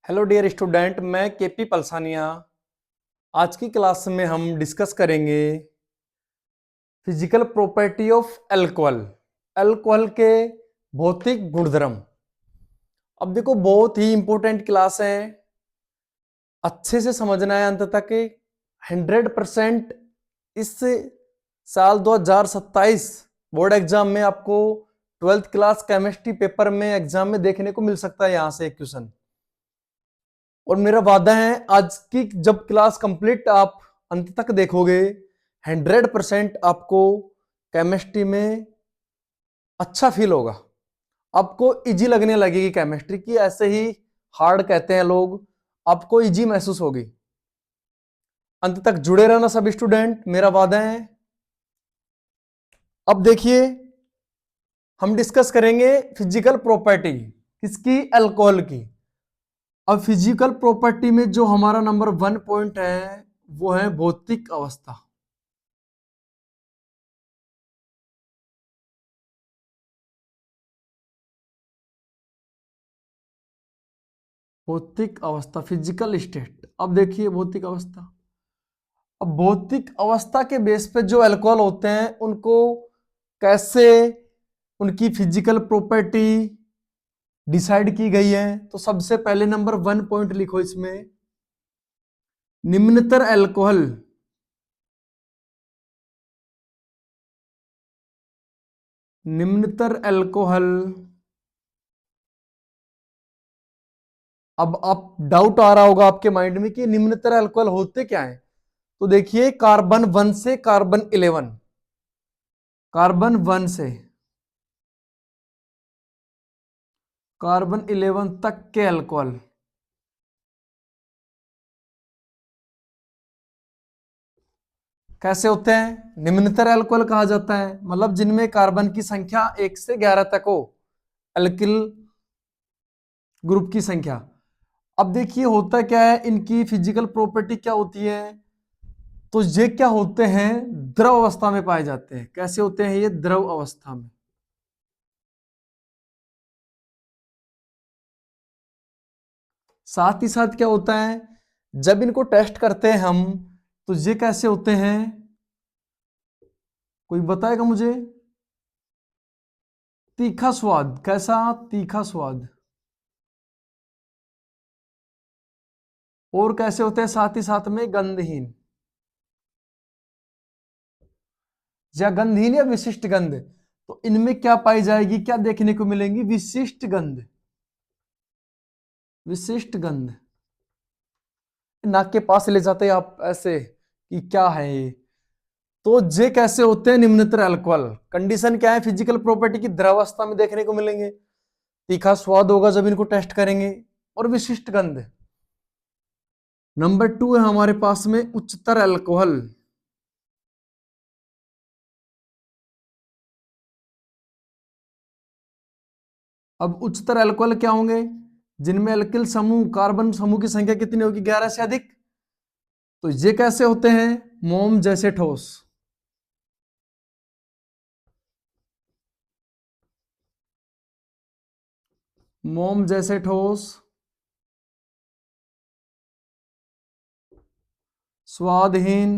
Hello dear student, मैं KP Palsania. आज की क्लास में हम डिस्कस करेंगे physical property of alcohol. Alcohol के भौतिक गुणधर्म। अब देखो, बहुत ही इंपॉर्टेंट क्लास है, अच्छे से समझना है अंत तक। 100% इस साल 2027 बोर्ड एग्जाम में आपको 12th क्लास केमिस्ट्री पेपर में एग्जाम में देखने को मिल सकता है यहां से एक क्वेश्चन। और मेरा वादा है आज की जब क्लास कंप्लीट आप अंत तक देखोगे 100% आपको केमिस्ट्री में अच्छा फील होगा, आपको इजी लगने लगेगी केमिस्ट्री की। ऐसे ही हार्ड कहते हैं लोग, आपको इजी महसूस होगी। अंत तक जुड़े रहना सब स्टूडेंट, मेरा वादा है। अब देखिए, हम डिस्कस करेंगे फिजिकल प्रॉपर्टी किसकी, अल्कोहल की। अब फिजिकल प्रॉपर्टी में जो हमारा नंबर 1 पॉइंट है वो है भौतिक अवस्था। भौतिक अवस्था, फिजिकल स्टेट। अब देखिए भौतिक अवस्था। अब भौतिक अवस्था के बेस पे जो अल्कोहल होते हैं उनको कैसे, उनकी फिजिकल प्रॉपर्टी डिसाइड की गई है। तो सबसे पहले नंबर 1 पॉइंट लिखो इसमें, निम्नतर अल्कोहल निम्नतर अल्कोहल। अब आप डाउट आ रहा होगा आपके माइंड में कि निम्नतर अल्कोहल होते क्या है। तो देखिए, कार्बन 1 से कार्बन 11, कार्बन 1 से कार्बन 11 तक के अल्कोहल कैसे होते हैं, निम्नतर अल्कोहल कहा जाता है। मतलब जिनमें कार्बन की संख्या 1 से 11 तक हो, अल्किल ग्रुप की संख्या। अब देखिए होता क्या है, इनकी फिजिकल प्रॉपर्टी क्या होती है। तो ये क्या होते हैं, द्रव अवस्था में पाए जाते हैं। कैसे होते हैं ये, द्रव अवस्था में। साथ ही साथ क्या होता है, जब इनको टेस्ट करते हैं हम, तो ये कैसे होते हैं, कोई बताएगा मुझे। तीखा स्वाद, कैसा, तीखा स्वाद। और कैसे होते हैं, साथ ही साथ में गंधहीन, या गंधहीन या विशिष्ट गंध। तो इनमें क्या पाई जाएगी, क्या देखने को मिलेंगी, विशिष्ट गंध। विशिष्ट गंध, नाक के पास ले जाते हैं आप ऐसे कि क्या है ये। तो जे कैसे होते हैं, निम्नतर अल्कोहल। कंडीशन क्या है, फिजिकल प्रॉपर्टी की द्रवावस्था में देखने को मिलेंगे, तीखा स्वाद होगा जब इनको टेस्ट करेंगे, और विशिष्ट गंध। नंबर 2 है हमारे पास में उच्चतर अल्कोहल। अब उच्चतर अल्कोहल क्या होंगे, जिनमें अल्किल समूह, कार्बन समूह की संख्या कितनी होगी, 11 से अधिक। तो ये कैसे होते हैं, मोम जैसे ठोस। मोम जैसे ठोस, स्वादहीन,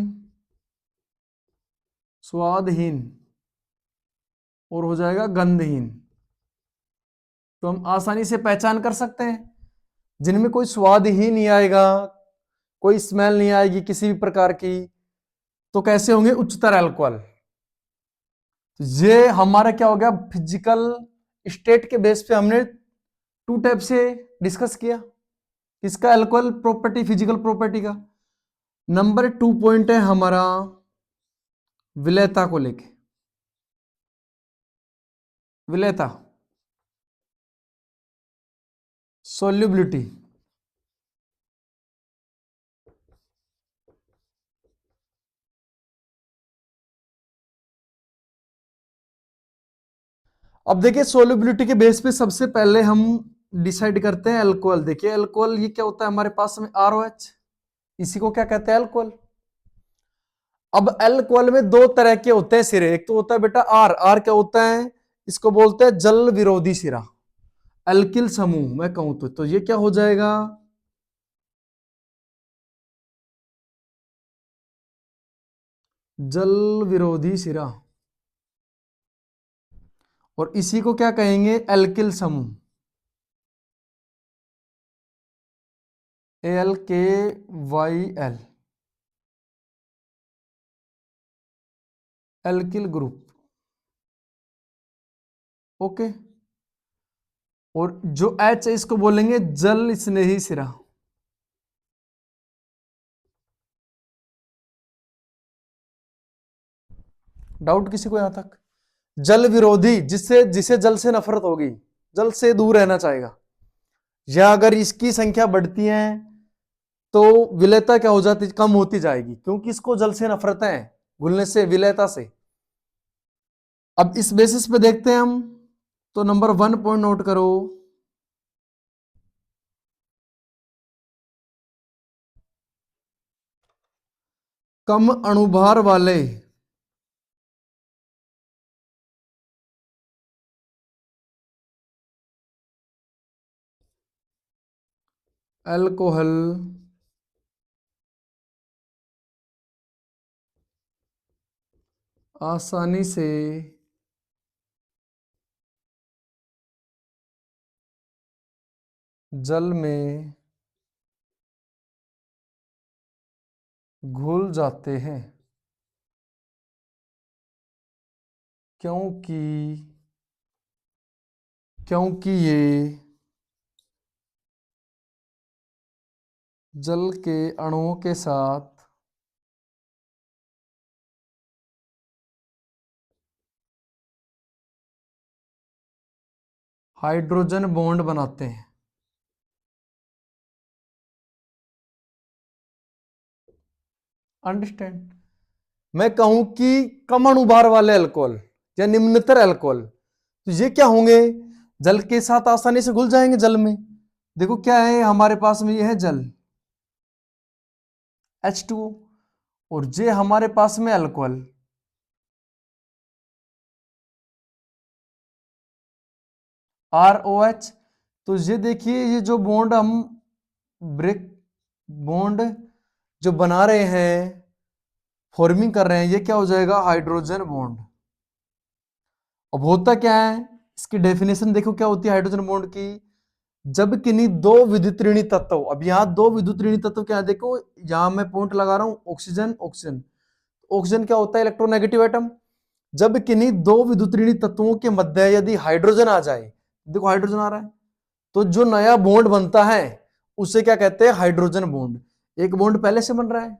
स्वादहीन, और हो जाएगा गंधहीन। तो हम आसानी से पहचान कर सकते हैं, जिनमें कोई स्वाद ही नहीं आएगा, कोई स्मेल नहीं आएगी किसी भी प्रकार की, तो कैसे होंगे, उच्चतर अल्कोहल। तो ये हमारा क्या हो गया, फिजिकल स्टेट के बेस पे हमने 2 टाइप से डिस्कस किया। इसका अल्कोहल प्रॉपर्टी, फिजिकल प्रॉपर्टी का। नंबर 2 पॉइंट है हमारा विलेयता को लेके, विलेयता, सोल्यूबिलिटी। अब देखिए, सोल्यूबिलिटी के बेस पे सबसे पहले हम डिसाइड करते हैं अल्कोहल। देखिए अल्कोहल ये क्या होता है हमारे पास में, ROH, इसी को क्या कहते हैं, अल्कोहल। अब अल्कोहल में 2 तरह के होते हैं सिरे। एक तो होता है बेटा आर, आर क्या होता है, इसको बोलते हैं जल विरोधी सिरा, अल्किल समूह मैं कहूं तो ये क्या हो जाएगा, जल विरोधी सिरा, और इसी को क्या कहेंगे, एल्किल समूह, AlKyl, एल्किल ग्रुप। ओके, और जो H है इसको बोलेंगे जल स्नेही सिरा। डाउट किसी को यहां तक? जल विरोधी, जिससे जिसे जल से नफरत होगी, जल से दूर रहना चाहेगा, या अगर इसकी संख्या बढ़ती है तो विलेयता क्या हो जाती, कम होती जाएगी, क्योंकि इसको जल से नफरत है, घुलने से, विलेयता से। अब इस बेसिस पे देखते हैं हम, तो नंबर 1 पॉइंट नोट करो, कम अणुभार वाले अल्कोहल आसानी से जल में घुल जाते हैं, क्योंकि क्योंकि ये जल के अणुओं के साथ हाइड्रोजन बॉन्ड बनाते हैं। अंडरस्टैंड? मैं कहूं कि कम अणुभार वाले अल्कोहल या निम्नतर अल्कोहल, तो ये क्या होंगे, जल के साथ आसानी से घुल जाएंगे जल में। देखो क्या है हमारे पास में, ये है जल H2O, और ये हमारे पास में अल्कोहल ROH। तो ये देखिए, ये जो बॉन्ड हम ब्रेक बॉन्ड जो बना रहे हैं, फॉर्मिंग कर रहे हैं, ये क्या हो जाएगा, हाइड्रोजन बॉन्ड। अब होता क्या है, इसकी डेफिनेशन देखो क्या होती है हाइड्रोजन बॉन्ड की, जब किन्हीं दो विद्युतऋणी तत्व, अब यहां दो विद्युतऋणी तत्व क्या है, देखो यहां मैं पॉइंट लगा रहा हूं, ऑक्सीजन ऑक्सीजन। ऑक्सीजन क्या होता है, इलेक्ट्रोनेगेटिव एटम। जब किन्हीं दो विद्युतऋणी तत्वों के मध्य यदि हाइड्रोजन आ जाए, देखो हाइड्रोजन आ रहा है, तो जो नया बॉन्ड बनता है उसे क्या कहते हैं, हाइड्रोजन बॉन्ड। एक बॉन्ड पहले से बन रहा है,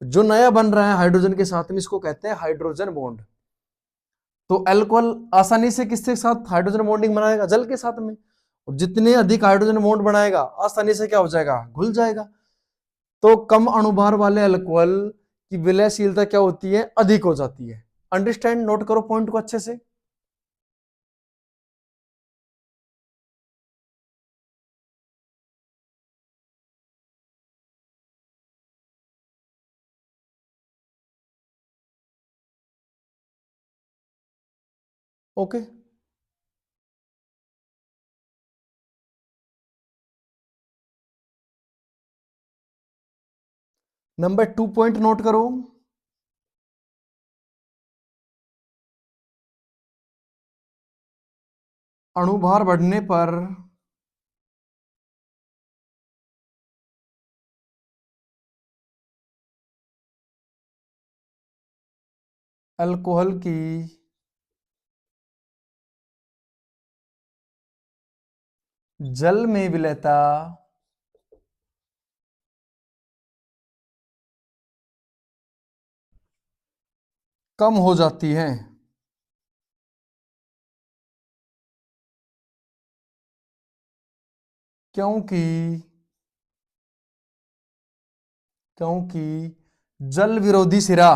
जो नया बन रहा है हाइड्रोजन के साथ में, इसको कहते हैं हाइड्रोजन बॉन्ड। तो अल्कोहल आसानी से किसके साथ हाइड्रोजन बॉन्डिंग बनाएगा, जल के साथ में, और जितने अधिक हाइड्रोजन बॉन्ड बनाएगा आसानी से क्या हो जाएगा, घुल जाएगा। तो कम अणुभार वाले अल्कोहल की विलयशीलता क्या होती है, अधिक हो जाती है। अंडरस्टैंड, नोट करो पॉइंट को अच्छे से। ओके, नंबर 2 पॉइंट नोट करो, अणुभार बढ़ने पर अल्कोहल की जल में विलेयता कम हो जाती है, क्योंकि क्योंकि जल विरोधी सिरा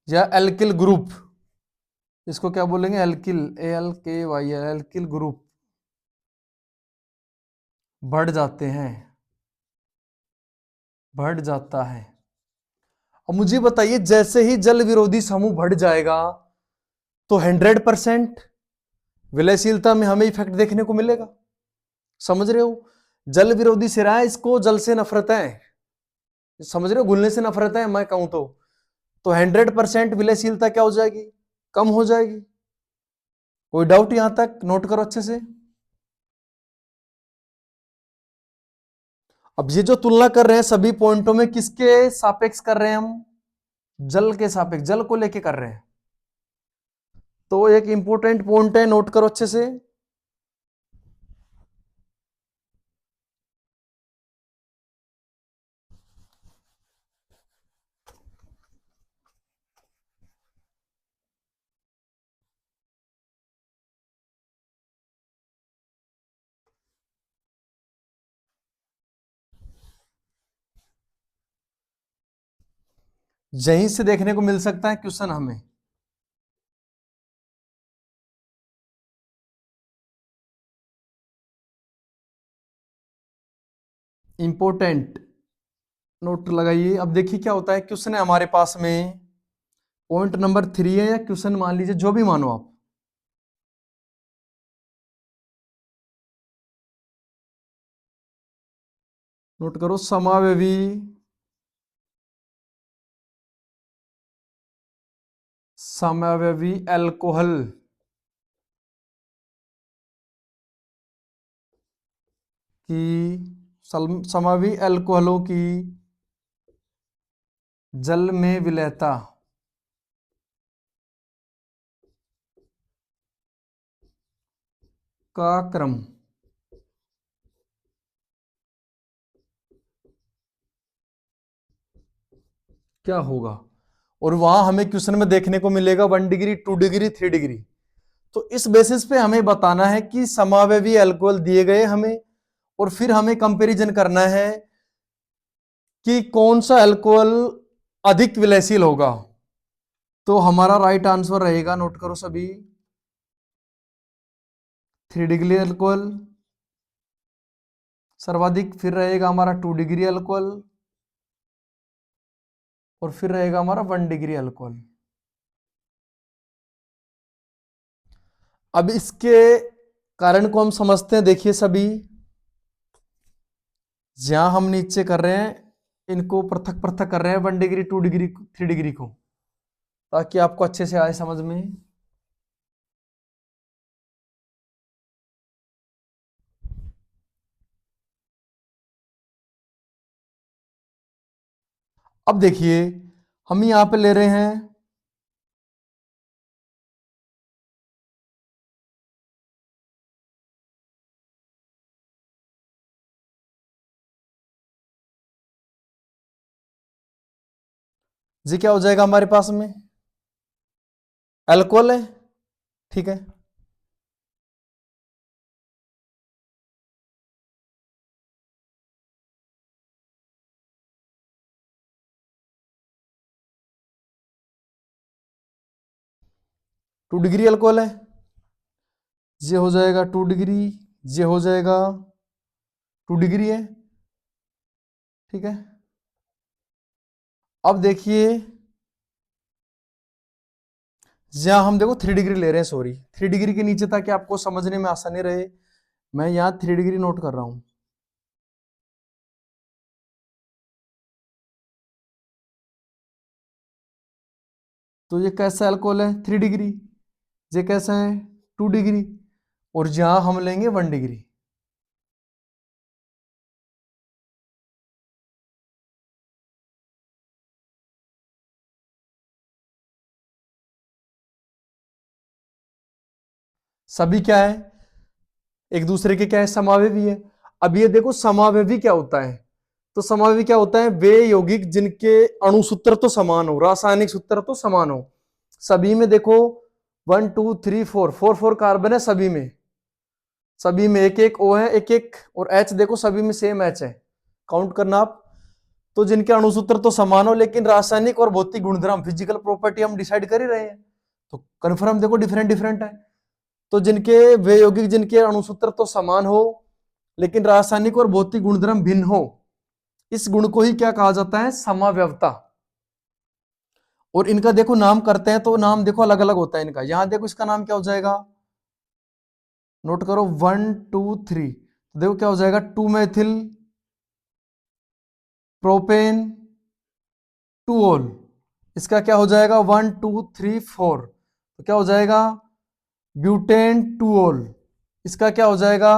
या एल्किल ग्रुप, इसको क्या बोलेंगे, एल्किल, AlKyl, एल्किल ग्रुप बढ़ जाते हैं, बढ़ जाता है। अब मुझे बताइए, जैसे ही जल विरोधी समूह बढ़ जाएगा तो 100% विलयशीलता में हमें इफेक्ट देखने को मिलेगा। समझ रहे हो? जल विरोधी सिरा है, इसको जल से नफरत है, समझ रहे हो? घुलने से नफरत है मैं कहूं तो 100% विलयशीलता क्या हो जाएगी, कम हो जाएगी। कोई डाउट यहां तक? नोट करो अच्छे से। अब ये जो तुलना कर रहे हैं सभी पॉइंटों में, किसके सापेक्ष कर रहे हैं हम? जल के सापेक्ष, जल को लेके कर रहे हैं। तो एक इंपॉर्टेंट पॉइंट है, नोट करो अच्छे से। यहीं से देखने को मिल सकता है क्वेश्चन हमें। इंपॉर्टेंट नोट लगाइए। अब देखिए क्या होता है, क्वेश्चन है हमारे पास में, पॉइंट नंबर 3 है, या क्वेश्चन मान लीजिए जो भी मानो आप। नोट करो, समावयवी अल्कोहल की, समावयवी अल्कोहलों की जल में विलयता का क्रम क्या होगा। और वहां हमें क्वेश्चन में देखने को मिलेगा 1 डिग्री, 2 डिग्री, 3 डिग्री। तो इस बेसिस पे हमें बताना है कि समावयवी अल्कोहल दिए गए हमें, और फिर हमें कंपैरिजन करना है कि कौन सा अल्कोहल अधिक विलयशील होगा। तो हमारा राइट आंसर रहेगा, नोट करो सभी, 3 डिग्री अल्कोहल सर्वाधिक, फिर रहेगा हमारा 2 डिग्री अल्कोहल, और फिर रहेगा हमारा 1 डिग्री अल्कोहल। अब इसके कारण को हम समझते हैं। देखिए सभी, जहां हम नीचे कर रहे हैं, इनको पृथक पृथक कर रहे हैं, 1 डिग्री, 2 डिग्री, 3 डिग्री को, ताकि आपको अच्छे से आए समझ में। अब देखिए, हम यहां पे ले रहे हैं जी, क्या हो जाएगा हमारे पास में, अल्कोहल है, ठीक है। टू डिग्री अल्कोहल है, ये हो जाएगा 2 डिग्री, ये हो जाएगा 2 डिग्री है, ठीक है। अब देखिए, यहां हम देखो 3 डिग्री ले रहे हैं, सॉरी 3 डिग्री के नीचे, ताकि आपको समझने में आसानी रहे, मैं यहां 3 डिग्री नोट कर रहा हूं। तो ये कैसा अल्कोहल है, 3 डिग्री, ये कैसा है, 2 डिग्री, और यहां हम लेंगे 1 डिग्री। सभी क्या है, एक दूसरे के क्या है, समावयवी है। अब ये देखो समावयवी क्या होता है, तो समावयवी क्या होता है, वे यौगिक जिनके अणु सूत्र तो समान हो, रासायनिक सूत्र तो समान हो। सभी में देखो 1 2 3 4 4 4 कार्बन है सभी में, सभी में एक एक O है, एक एक, और H देखो सभी में सेम H है, काउंट करना आप। तो जिनके अणु सूत्र तो समान हो, लेकिन रासायनिक और भौतिक गुणधर्म, फिजिकल प्रॉपर्टी हम डिसाइड कर ही रहे हैं, तो कन्फर्म देखो डिफरेंट डिफरेंट है। तो जिनके वे यौगिक जिनके अणुसूत्र तो समान हो, लेकिन रासायनिक और भौतिक गुणधर्म भिन्न हो, इस गुण को ही क्या कहा जाता है, समावयवता। और इनका देखो नाम करते हैं, तो नाम देखो अलग अलग होता है इनका। यहां देखो इसका नाम क्या हो जाएगा, नोट करो 1 2 3, तो देखो क्या हो जाएगा, 2 मेथिल प्रोपेन 2 ओल, इसका क्या हो जाएगा 1 2 3 4, तो क्या हो जाएगा ब्यूटेन 2 ओल, इसका क्या हो जाएगा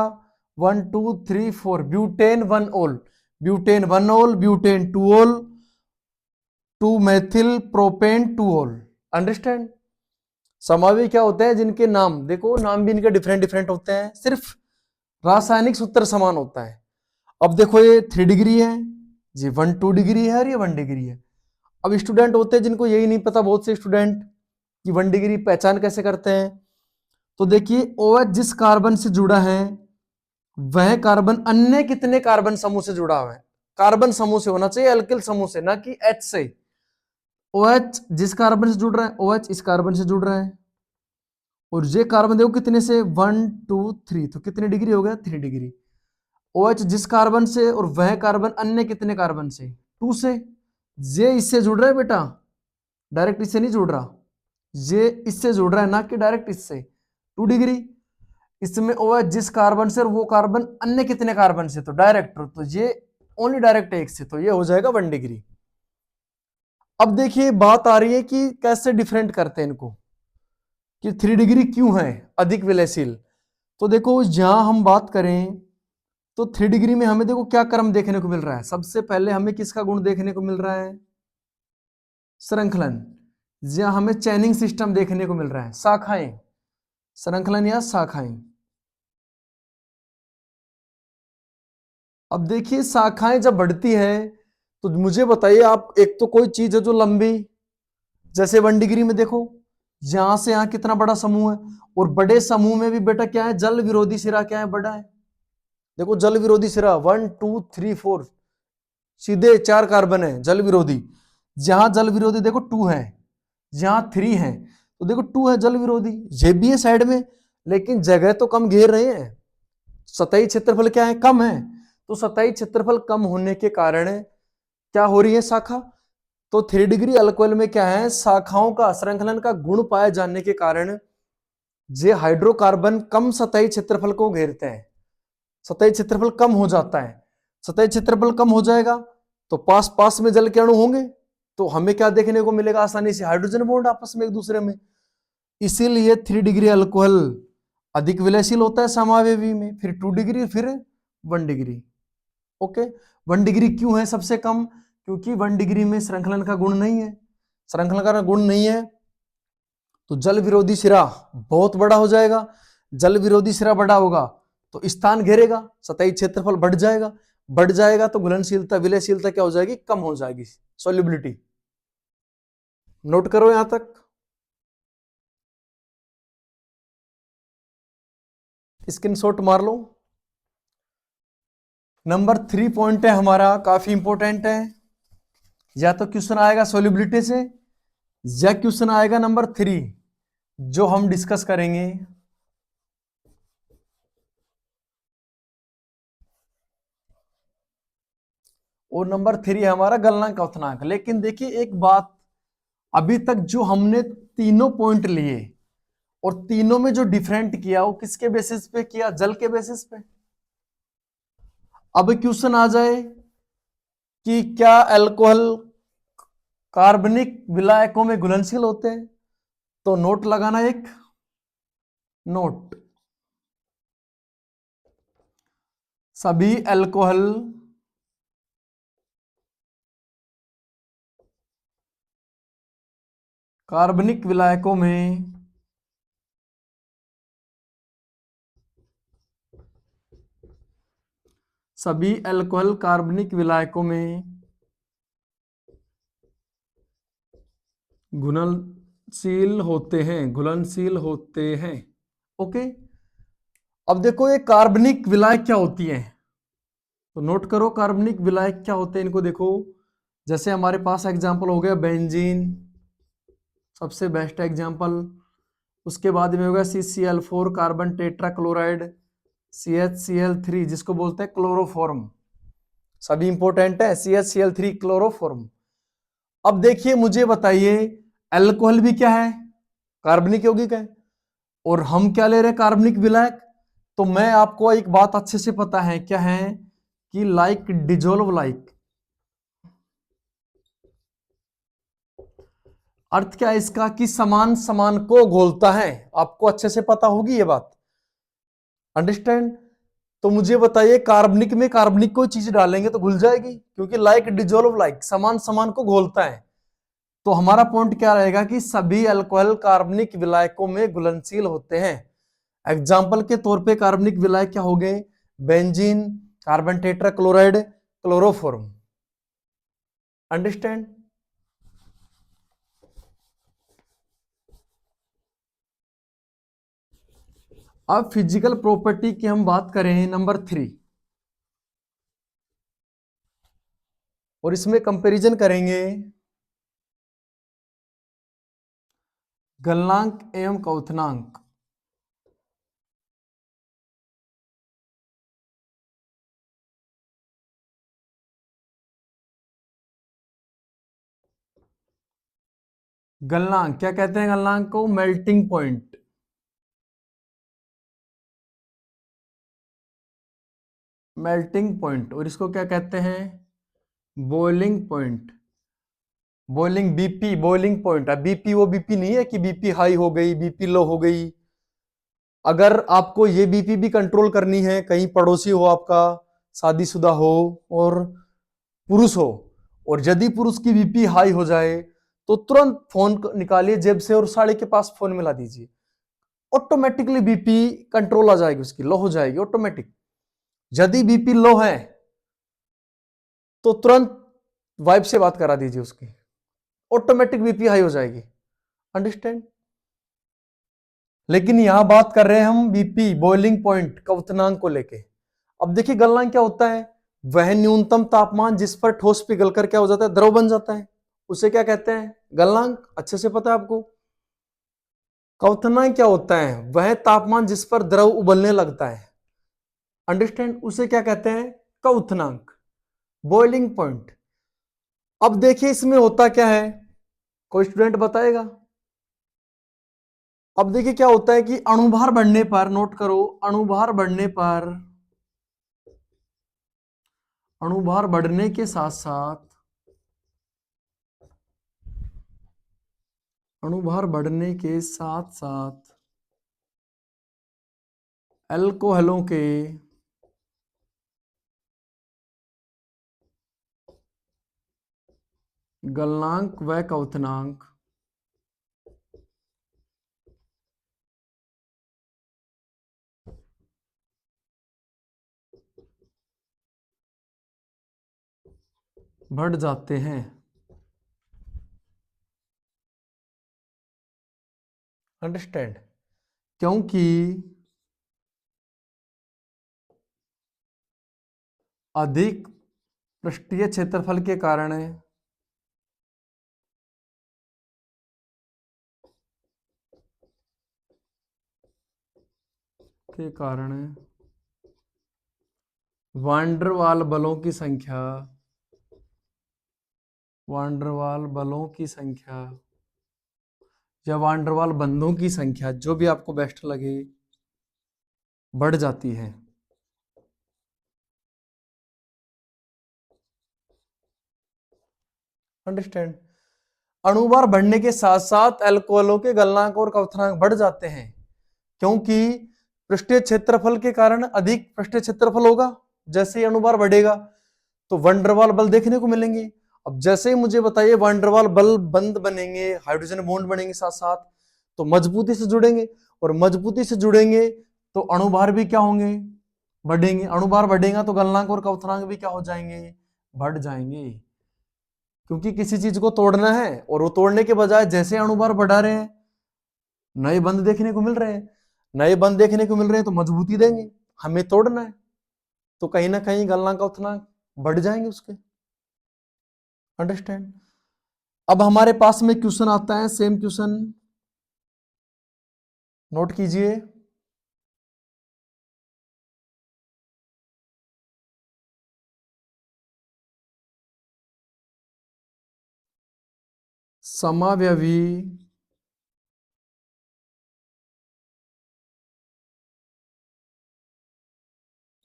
1 2 3 4, ब्यूटेन 1 ओल, ब्यूटेन 1 ओल, ब्यूटेन 2 ओल, 2 मेथिल प्रोपेन 2 ओल। अंडरस्टैंड। समावी क्या होते हैं जिनके नाम देखो, नाम भी इनके डिफरेंट डिफरेंट होते हैं, सिर्फ रासायनिक सूत्र समान होता है। अब देखो ये 3 डिग्री है जी, 1 2 डिग्री है और ये 1 डिग्री है। अब स्टूडेंट होते हैं जिनको यही नहीं पता, बहुत से स्टूडेंट, कि 1 डिग्री पहचान कैसे करते हैं। तो देखिए OH जिस कार्बन से जुड़ा है वह कार्बन अन्य कितने कार्बन समूह से जुड़ा हुआ है, कार्बन समूह से होना चाहिए, अल्किल समूह से, ना कि H से। OH जिस कार्बन से जुड़ रहा है, OH इस कार्बन से जुड़ रहा है, और ये कार्बन देखो कितने से 1 2 3, तो कितने डिग्री हो गया 3 डिग्री। OH जिस कार्बन से और वह कार्बन अन्य कितने कार्बन से 2 से, ये इससे जुड़ रहा है बेटा, डायरेक्ट इससे नहीं जुड़ रहा, ये इससे जुड़ रहा है ना कि डायरेक्ट इससे, 2 डिग्री। इसमें OH जिस कार्बन से और वो कार्बन अन्य कितने कार्बन से, तो डायरेक्ट, तो ये ओनली डायरेक्ट एक से, तो ये हो जाएगा 1 डिग्री। अब देखिए बात आ रही है कि कैसे डिफरेंट करते हैं इनको, कि 3 डिग्री क्यों है अधिक विलयशील। तो देखो जहां हम बात करें तो 3 डिग्री में हमें देखो क्या क्रम देखने को मिल रहा है, सबसे पहले हमें किसका गुण देखने को मिल रहा है, श्रृंखलन, जहां हमें चैनिंग सिस्टम देखने को मिल रहा है, शाखाएं, श्रृंखलन या शाखाएं। अब देखिए शाखाएं जब बढ़ती है तो मुझे बताइए आप, एक तो कोई चीज है जो लंबी, जैसे 1 डिग्री में देखो यहां से यहां कितना बड़ा समूह है, और बड़े समूह में भी बेटा क्या है, जल विरोधी सिरा क्या है, बड़ा है। देखो जल विरोधी सिरा 1 2 3 4, सीधे 4 कार्बन है जल विरोधी, जहां जल विरोधी देखो 2 है, जहां 3 है, तो देखो 2 है जल विरोधी, ये भी है साइड में, लेकिन जगह तो कम घेर रहे हैं, सतही क्षेत्रफल क्या है, कम है। तो सतही क्षेत्रफल कम होने के कारण क्या हो रही है, शाखा। तो 3 डिग्री अल्कोहल में क्या है, शाखाओं का, श्रृंखलन का गुण पाए जाने के कारण जे हाइड्रोकार्बन कम सतही क्षेत्रफल को घेरते हैं, सतही क्षेत्रफल कम हो जाता है, सतही क्षेत्रफल कम हो जाएगा तो पास पास में जल के अणु होंगे, तो हमें क्या देखने को मिलेगा, आसानी से हाइड्रोजन बॉन्ड आपस में एक दूसरे में। इसीलिए 3 डिग्री अल्कोहल अधिक विलयशील होता है समावेवी में, फिर 2 डिग्री, फिर 1 डिग्री। ओके, 1 डिग्री क्यों है सबसे कम, क्योंकि 1 डिग्री में श्रृंखलन का गुण नहीं है, श्रृंखलन का गुण नहीं है तो जल विरोधी सिरा बहुत बड़ा हो जाएगा, जल विरोधी सिरा बड़ा होगा तो स्थान घेरेगा, सतही क्षेत्रफल बढ़ जाएगा, बढ़ जाएगा तो घुलनशीलता, विलयशीलता क्या हो जाएगी, कम हो जाएगी, सोल्युबिलिटी। नोट करो यहां तक, स्क्रीनशॉट मार लो। नंबर 3 पॉइंट है हमारा, काफी इंपॉर्टेंट है, या तो क्वेश्चन आएगा सोल्युबिलिटी से, या क्वेश्चन आएगा नंबर 3 जो हम डिस्कस करेंगे, और नंबर 3 है हमारा गलनांक अवथनांक। लेकिन देखिए एक बात, अभी तक जो हमने तीनों पॉइंट लिए और तीनों में जो डिफरेंट किया वो किसके बेसिस पे किया, जल के बेसिस पे। अब क्वेश्चन आ जाए कि क्या अल्कोहल कार्बनिक विलायकों में घुलनशील होते हैं, तो नोट लगाना, एक नोट, सभी अल्कोहल कार्बनिक विलायकों में सभी अल्कोहल कार्बनिक विलायकों में घुलनशील होते हैं, घुलनशील होते हैं। ओके, अब देखो ये कार्बनिक विलायक क्या होती है, तो नोट करो कार्बनिक विलायक क्या होते हैं इनको देखो। जैसे हमारे पास एग्जांपल हो गया बेंजीन, सबसे बेस्ट एग्जांपल, उसके बाद में होगा CCl4 carbon tetra chloride, CHCl3 जिसको बोलते हैं क्लोरोफॉर्म, सभी इंपॉर्टेंट है, CHCl3 क्लोरोफॉर्म। अब देखिए मुझे बताइए, अल्कोहल भी क्या है, कार्बनिक यौगिक है, और हम क्या ले रहे हैं, कार्बनिक विलायक। तो मैं आपको एक बात अच्छे से पता है, क्या है कि लाइक डिजोल्व लाइक, अर्थ क्या है इसका कि समान समान को घोलता है। आपको अच्छे से पता होगी ये बात, अंडरस्टैंड। तो मुझे बताइए, कार्बनिक में कार्बनिक कोई चीज डालेंगे तो घुल जाएगी, क्योंकि लाइक डिजोल्व लाइक, समान समान को घोलता है। तो हमारा पॉइंट क्या रहेगा कि सभी अल्कोहल कार्बनिक विलायकों में घुलनशील होते हैं। एग्जाम्पल के तौर पे कार्बनिक विलायक क्या हो गए, benzene, carbon tetra chloride, chloroform, understand. अब फिजिकल प्रॉपर्टी की हम बात करें नंबर 3, और इसमें कंपैरिजन करेंगे गलनांक एवं क्वथनांक। गलनांक क्या कहते हैं, गलनांक को मेल्टिंग पॉइंट, मेल्टिंग पॉइंट, और इसको क्या कहते हैं, boiling point, boiling BP, boiling point. अब बीपी वो बीपी नहीं है कि बीपी हाई हो गई, बीपी लो हो गई। अगर आपको ये बीपी भी कंट्रोल करनी है, कहीं पड़ोसी हो आपका, शादीशुदा हो और पुरुष हो, और यदि पुरुष की बीपी हाई हो जाए तो तुरंत फोन निकालिए जेब से और साड़ी के पास फोन मिला दीजिए, ऑटोमेटिकली बीपी कंट्रोल आ जाएगी, उसकी लो हो जाएगी ऑटोमेटिक। यदि बीपी लो है तो तुरंत वाइफ से बात करा दीजिए उसकी, ऑटोमेटिक बीपी हाई हो जाएगी, अंडरस्टैंड। लेकिन यहां बात कर रहे हैं हम बीपी बॉइलिंग पॉइंट क्वथनांक को लेके। अब देखिए गलनांक क्या होता है, वह न्यूनतम तापमान जिस पर ठोस पिघलकर क्या हो जाता है, द्रव बन जाता है, उसे क्या कहते हैं, गलनांक। अच्छे से पता है आपको। क्वथनांक क्या होता है, वह तापमान जिस पर द्रव उबलने लगता है, अंडरस्टैंड, उसे क्या कहते हैं, क्वथनांक, बॉइलिंग पॉइंट। अब देखिए इसमें होता क्या है, कोई स्टूडेंट बताएगा। अब देखिए क्या होता है कि अणुभार बढ़ने पर, नोट करो, अणुभार बढ़ने पर, अणुभार बढ़ने के साथ साथ, अणुभार बढ़ने के साथ साथ अल्कोहलों के गलनांक व क्वथनांक बढ़ जाते हैं, अंडरस्टैंड, क्योंकि अधिक पृष्ठीय क्षेत्रफल के कारण, के कारण वांडरवाल बलों की संख्या, वांडरवाल बलों की संख्या या वांडरवाल बंधों की संख्या, जो भी आपको बेस्ट लगे, बढ़ जाती है, अंडरस्टैंड। अणुभार बढ़ने के साथ साथ अल्कोहलों के गलनांक और क्वथनांक बढ़ जाते हैं, क्योंकि पृष्ठीय क्षेत्रफल के कारण अधिक पृष्ठीय क्षेत्रफल होगा, जैसे ही अणुभार बढ़ेगा तो वंडरवाल बल देखने को मिलेंगे। अब जैसे ही मुझे बताइए वंडरवाल बल बंद बनेंगे, हाइड्रोजन बॉन्ड बनेंगे साथ साथ, तो मजबूती से जुड़ेंगे, और मजबूती से जुड़ेंगे तो अणुभार भी क्या होंगे, बढ़ेंगे। अणुभार बढ़ेगा तो गलनांक और क्वथनांक भी क्या हो जाएंगे, बढ़ जाएंगे, क्योंकि किसी चीज को तोड़ना है, और वो तोड़ने के बजाय जैसे अणुभार बढ़ा रहे हैं नए बंध देखने को मिल रहे हैं, नए बंध देखने को मिल रहे हैं तो मजबूती देंगे, हमें तोड़ना है तो कहीं ना कहीं गलनांक क्वथनांक बढ़ जाएंगे उसके, अंडरस्टैंड। अब हमारे पास में क्वेश्चन आता है, सेम क्वेश्चन नोट कीजिए। समावयवी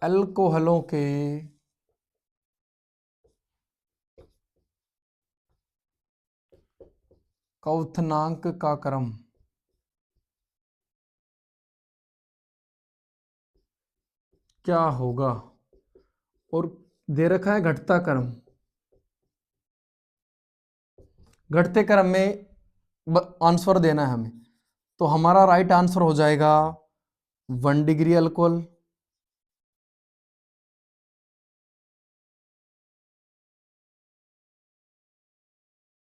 अल्कोहलों के क्वथनांक का क्रम क्या होगा, और दे रखा है घटता क्रम। घटते क्रम में आंसर देना है हमें, तो हमारा राइट आंसर हो जाएगा 1 डिग्री अल्कोहल।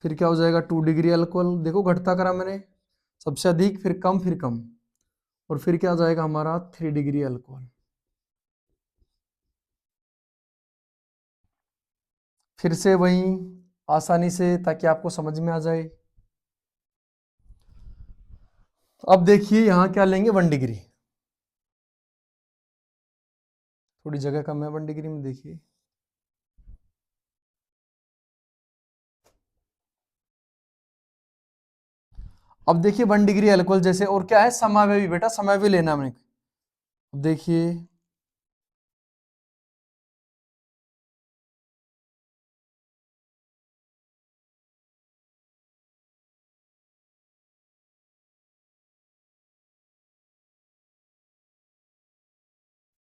फिर क्या हो जाएगा 2 डिग्री अल्कोहल, देखो घटता करा मैंने, सबसे अधिक फिर कम फिर कम, और फिर क्या हो जाएगा हमारा 3 डिग्री अल्कोहल। फिर से वही आसानी से, ताकि आपको समझ में आ जाए। अब देखिए यहां क्या लेंगे 1 डिग्री, थोड़ी जगह कम है 1 डिग्री में, देखिए अब देखिए 1 डिग्री अल्कोहल जैसे, और क्या है समावयवी, बेटा समावयवी लेना हमने। देखिए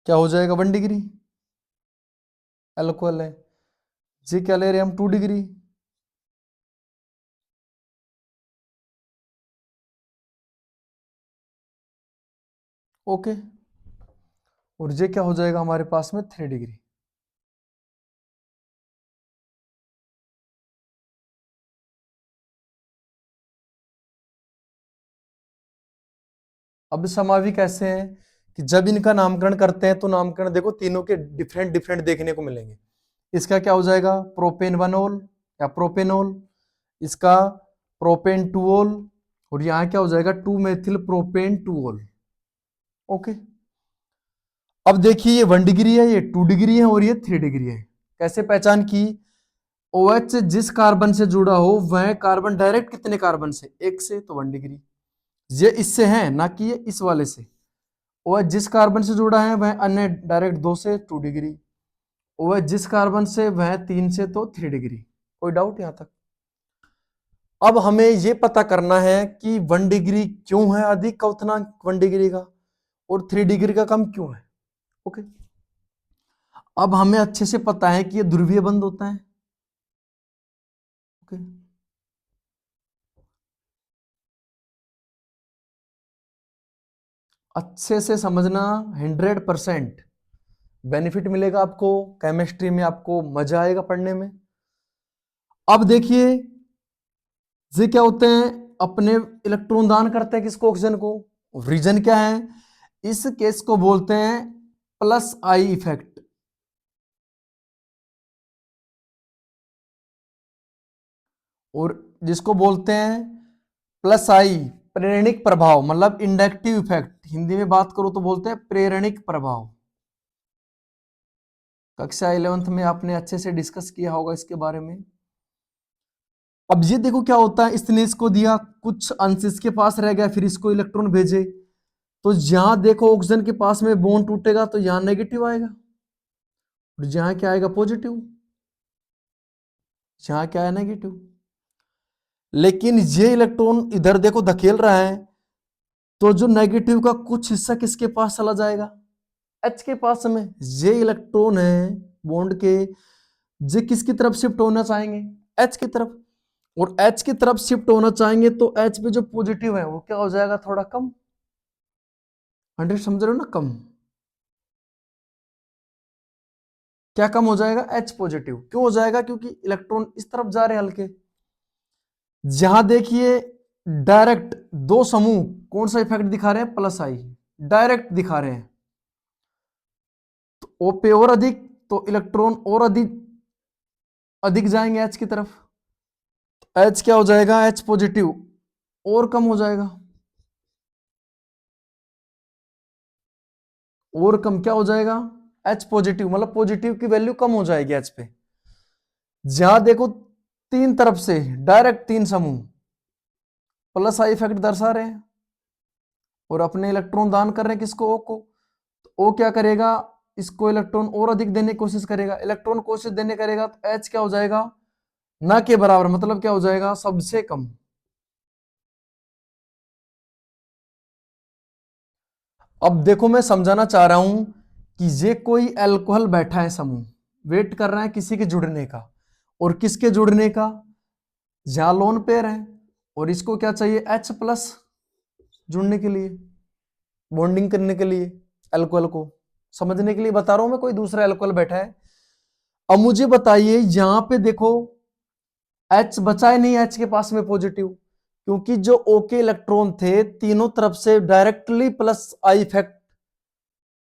क्या हो जाएगा 1 डिग्री अल्कोहल है, जी क्या ले रहे हैं हम 2 डिग्री। ओके, और ये क्या हो जाएगा हमारे पास में 3 डिग्री। अब समावि कैसे हैं कि जब इनका नामकरण करते हैं तो नामकरण देखो तीनों के डिफरेंट डिफरेंट देखने को मिलेंगे। इसका क्या हो जाएगा प्रोपेन वनोल या प्रोपेनोल, इसका प्रोपेन टूओल, और यहां क्या हो जाएगा 2 मेथिल प्रोपेन टूओल। ओके, अब देखिए ये 1 डिग्री है, ये 2 डिग्री है, और ये 3 डिग्री है। कैसे पहचान की, OH जिस कार्बन से जुड़ा हो वह कार्बन डायरेक्ट कितने कार्बन से, एक से, तो 1 डिग्री। ये इससे है ना कि ये इस वाले से। OH जिस कार्बन से जुड़ा है वह अन्य डायरेक्ट 2 से, 2 डिग्री। OH जिस कार्बन से वह 3 से, तो 3 डिग्री। कोई डाउट यहां तक। अब हमें यह पता करना है कि 1 डिग्री क्यों है अधिक क्वथनांक 1 डिग्री का, और 3 डिग्री का कम क्यों है। ओके, अब हमें अच्छे से पता है कि ये ध्रुवीय बंध होता है। ओके, अच्छे से समझना, 100% बेनिफिट मिलेगा आपको, केमिस्ट्री में आपको मजा आएगा पढ़ने में। अब देखिए ये क्या होते हैं, अपने इलेक्ट्रॉन दान करते हैं किसको, ऑक्सीजन को। रीजन क्या है, इस केस को बोलते हैं प्लस आई इफेक्ट। और जिसको बोलते हैं प्लस आई प्रेरणिक प्रभाव, मतलब इंडक्टिव इफेक्ट, हिंदी में बात करो तो बोलते हैं प्रेरणिक प्रभाव। कक्षा 11th में आपने अच्छे से डिस्कस किया होगा इसके बारे में। अब ये देखो क्या होता है, इसने इसको दिया, कुछ अंश इसके पास रह गया, फिर इसको इलेक्ट्रॉन भेजे, तो यहां देखो ऑक्सीजन के पास में बॉन्ड टूटेगा तो यहां नेगेटिव आएगा, और यहां क्या आएगा पॉजिटिव, यहां क्या है नेगेटिव। लेकिन ये इलेक्ट्रॉन इधर देखो धकेल रहा है, तो जो नेगेटिव का कुछ हिस्सा किसके पास चला जाएगा, H के पास में। ये इलेक्ट्रॉन है बॉन्ड के, ये किसकी तरफ शिफ्ट होना चाहेंगे, H की तरफ, और H की तरफ शिफ्ट होना चाहेंगे तो H पे जो पॉजिटिव है वो क्या हो जाएगा थोड़ा कम। 100 समझ रहे हो ना, कम। क्या कम हो जाएगा, H पॉजिटिव क्यों हो जाएगा, क्योंकि इलेक्ट्रॉन इस तरफ जा रहे हैं हल्के। जहां देखिए डायरेक्ट दो समूह कौन सा इफेक्ट दिखा रहे हैं, प्लस आई डायरेक्ट दिखा रहे हैं, तो O पे और अधिक, तो इलेक्ट्रॉन और अधिक अधिक जाएंगे H की तरफ, H क्या हो जाएगा H पॉजिटिव और कम हो जाएगा, और कम क्या हो जाएगा H पॉजिटिव, मतलब पॉजिटिव की वैल्यू कम हो जाएगी H पे। जहां देखो तीन तरफ से डायरेक्ट तीन समूह प्लस आई इफेक्ट दर्शा रहे हैं, और अपने इलेक्ट्रॉन दान कर रहे हैं किसको, O को, तो O क्या करेगा इसको इलेक्ट्रॉन और अधिक देने की कोशिश करेगा, इलेक्ट्रॉन कोशिश देने करेगा तो H क्या हो जाएगा, ना के बराबर, मतलब क्या हो जाएगा, सबसे कम। अब देखो मैं समझाना चाह रहा हूं कि ये कोई अल्कोहल बैठा है समूह, वेट कर रहा है किसी के जुड़ने का, और किसके जुड़ने का, जहां लोन पेयर है, और इसको क्या चाहिए, H+ जुड़ने के लिए, बॉन्डिंग करने के लिए, अल्कोहल को समझने के लिए बता रहा हूं मैं, कोई दूसरा अल्कोहल बैठा है। अब मुझे बताइए यहां पे देखो H बचा है नहीं, H के पास में पॉजिटिव, क्योंकि जो O के इलेक्ट्रॉन थे तीनों तरफ से डायरेक्टली +I इफेक्ट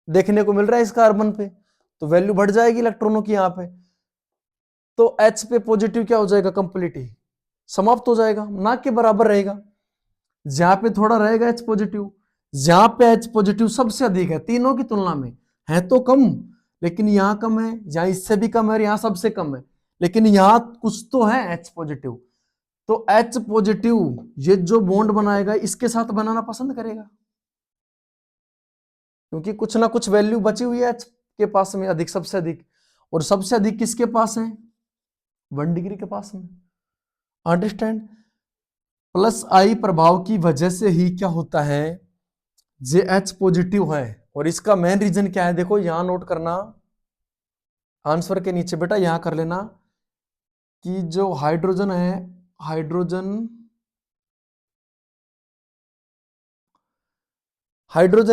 देखने को मिल रहा है इस कार्बन पे, तो वैल्यू बढ़ जाएगी इलेक्ट्रॉनों की यहां पे, तो H पे पॉजिटिव क्या हो जाएगा, कंप्लीट ही समाप्त हो जाएगा, ना के बराबर रहेगा। जहां पे थोड़ा रहेगा H पॉजिटिव, जहां पे H पॉजिटिव सबसे अधिक है तीनों की तुलना में, है तो कम लेकिन यहां कम है, जहां इससे भी कम है, यहां सबसे कम है, लेकिन यहां कुछ तो है H पॉजिटिव, तो H पॉजिटिव ये जो बॉन्ड बनाएगा इसके साथ बनाना पसंद करेगा, क्योंकि कुछ ना कुछ वैल्यू बची हुई है H के पास में अधिक, सबसे अधिक, और सबसे अधिक किसके पास है, 1 डिग्री के पास में। अंडरस्टैंड, +I प्रभाव की वजह से ही क्या होता है, जे H पॉजिटिव है, और इसका मेन रीजन क्या है, देखो यहां नोट करना, आंसर के नीचे बेटा यहां कर लेना कि जो हाइड्रोजन है, हाइड्रोजन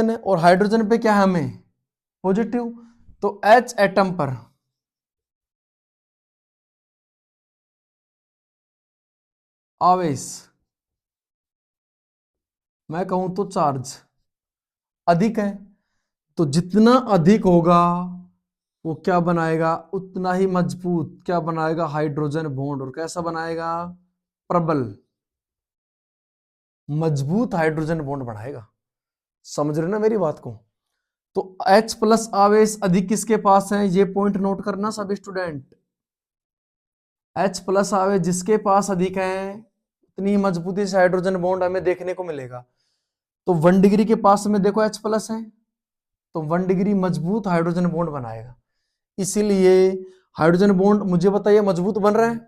है, और हाइड्रोजन पे क्या है हमें, पॉजिटिव, तो H एटम पर आवेश, मैं कहूं तो चार्ज अधिक है, तो जितना अधिक होगा वो क्या बनाएगा, उतना ही मजबूत क्या बनाएगा, हाइड्रोजन बॉन्ड, और कैसा बनाएगा, प्रबल मजबूत हाइड्रोजन बॉन्ड बनाएगा। समझ रहे ना मेरी बात को, तो H+ आवेश अधिक किसके पास है, ये पॉइंट नोट करना सब स्टूडेंट, H+ आवेश जिसके पास अधिक है उतनी ही मजबूती से हाइड्रोजन बॉन्ड हमें देखने को मिलेगा। तो 1 डिग्री के पास में देखो H+ है, तो 1 डिग्री मजबूत हाइड्रोजन बॉन्ड बनाएगा, इसीलिए हाइड्रोजन बॉन्ड मुझे बताइए मजबूत बन रहा है,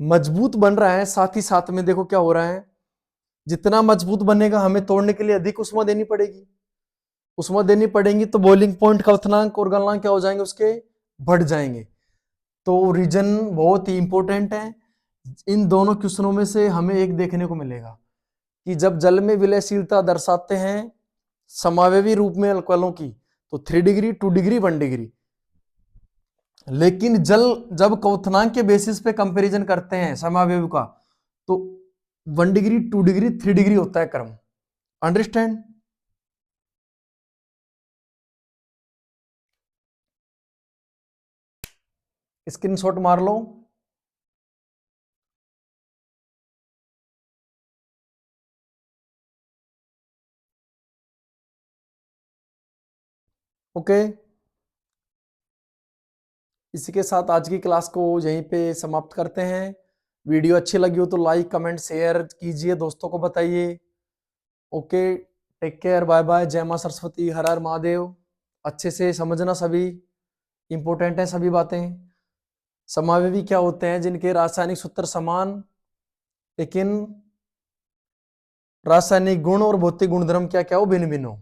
मजबूत बन रहा है, साथ ही साथ में देखो क्या हो रहा है, जितना मजबूत बनेगा हमें तोड़ने के लिए अधिक उष्मा देनी पड़ेगी, उष्मा देनी पड़ेगी, तो बॉइलिंग पॉइंट का क्वथनांक और गलनांक क्या हो जाएंगे, उसके बढ़ जाएंगे। तो रीजन बहुत ही इंपॉर्टेंट है, इन दोनों क्वेश्चनों में से हमें एक देखने को मिलेगा कि जब जल में विलयशीलता दर्शाते हैं समावेवी रूप में अल्कोहलों की, तो 3 डिग्री, 2 डिग्री, 1 डिग्री, लेकिन जल जब क्वथनांक के बेसिस पे कंपैरिजन करते हैं समावेव का, तो 1 डिग्री, 2 डिग्री, 3 डिग्री होता है क्रम। अंडरस्टैंड, स्क्रीनशॉट मार लो। ओके, इसी के साथ आज की क्लास को यहीं पे समाप्त करते हैं। वीडियो अच्छी लगी हो तो लाइक, कमेंट, शेयर कीजिए, दोस्तों को बताइए। Okay, take care, bye bye, जय मां सरस्वती, हर हर महादेव। अच्छे से समझना, सभी इंपॉर्टेंट है सभी बातें। समावेवी क्या होते हैं, जिनके रासायनिक सूत्र समान लेकिन रासायनिक गुण और भौतिक गुणधर्म क्या क्या हो, भिन्न भिन्न हो।